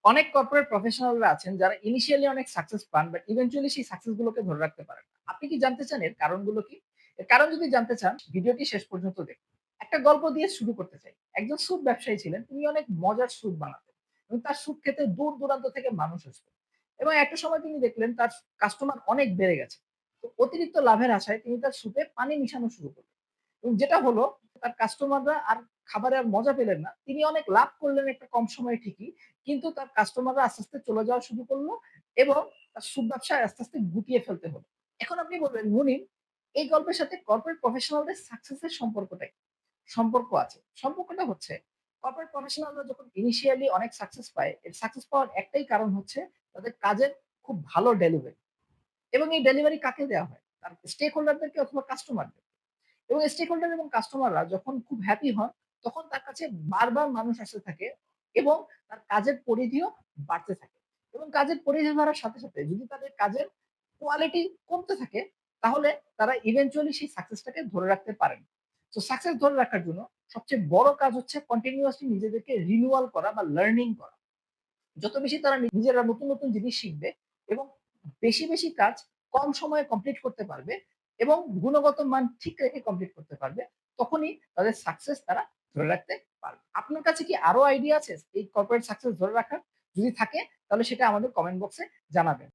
অনেক কর্পোরেট প্রফেশনালরা আছেন যারা ইনিশিয়ালি অনেক সাকসেস পান বাট ইভেনচুয়ালি সেই সাকসেস গুলোকে ধরে রাখতে পারেন না। আপনি কি জানতে চান এর কারণগুলো কি? এর কারণ যদি জানতে চান ভিডিওটি শেষ পর্যন্ত দেখুন। একটা গল্প দিয়ে শুরু করতে চাই। একজন স্যুপ ব্যবসায়ী ছিলেন। তিনি অনেক মজার স্যুপ বানাতেন এবং তার স্যুপ খেতে দূর-দূরান্ত থেকে মানুষ আসত। এবং একটা সময় তিনি দেখলেন তার কাস্টমার অনেক বেড়ে গেছে। তো অতিরিক্ত লাভের আশায় তিনি তার স্যুপে পানি মিশানো শুরু করলেন। এবং যেটা হলো তার কাস্টমাররা আর খাবারে আর মজা পেলেন না। তিনি অনেক লাভ করলেন একটা কম সময়ে ঠিকই। কিন্তু তার কাস্টমাররা আস্তে, আস্তে চলে যাওয়া শুরু করলো এবং তার স্যুপ ব্যবসায় আস্তে, আস্তে গুটিয়ে ফেলতে হলো। এখন আপনি বলবেন, "মুনির, এই গল্পের সাথে কর্পোরেট প্রফেশনালদের সাকসেস এর সম্পর্কটা কি?" সম্পর্ক আছে। সম্পর্কটা হচ্ছে কর্পোরেট প্রফেশনালরা যখন ইনিশিয়ালি অনেক সাকসেস পায়, এর সাকসেস পাওয়ার একটাই কারণ হচ্ছে তাদের কাজের খুব ভালো ডেলিভারি এবং এই ডেলিভারি কাকে দেয়া হয়? তার স্টেক হোল্ডারদেরকে অথবা কাস্টমারদের। এবং স্টেক হোল্ডার এবং কাস্টমাররা যখন খুব হ্যাপি হন, তখন তার কাছে বারবার মানুষ আসতে থাকে এবং তার কাজের পরিধিও বাড়তে থাকে। এবং কাজের পরিধি বাড়ার সাথে, সাথে যদি তাদের কাজের কোয়ালিটি কমতে থাকে, তাহলে তারা ইভেনচুয়ালি সেই সাকসেসটাকে ধরে রাখতে পারেন। সো সাকসেস ধরে রাখার জন্য সবচেয়ে বড় কাজ হচ্ছে কন্টিনিউয়াসলি নিজেদেরকে রিনিউয়াল করা বা লার্নিং করা। যত বেশি তারা নিজেরা নতুন, নতুন জিনিস শিখবে এবং বেশি, বেশি কাজ কম সময়ে কমপ্লিট করতে পারবে এবং গুণগত মান ঠিক রেখে কমপ্লিট করতে পারবে, তখনই তাদের সাকসেস তারা ধরে রাখতে পারবে। আপনার কাছে কি আরো আইডিয়া আছে এই কর্পোরেট সাকসেস ধরে রাখার? যদি থাকে তাহলে সেটা আমাদের কমেন্ট বক্সে জানাবেন।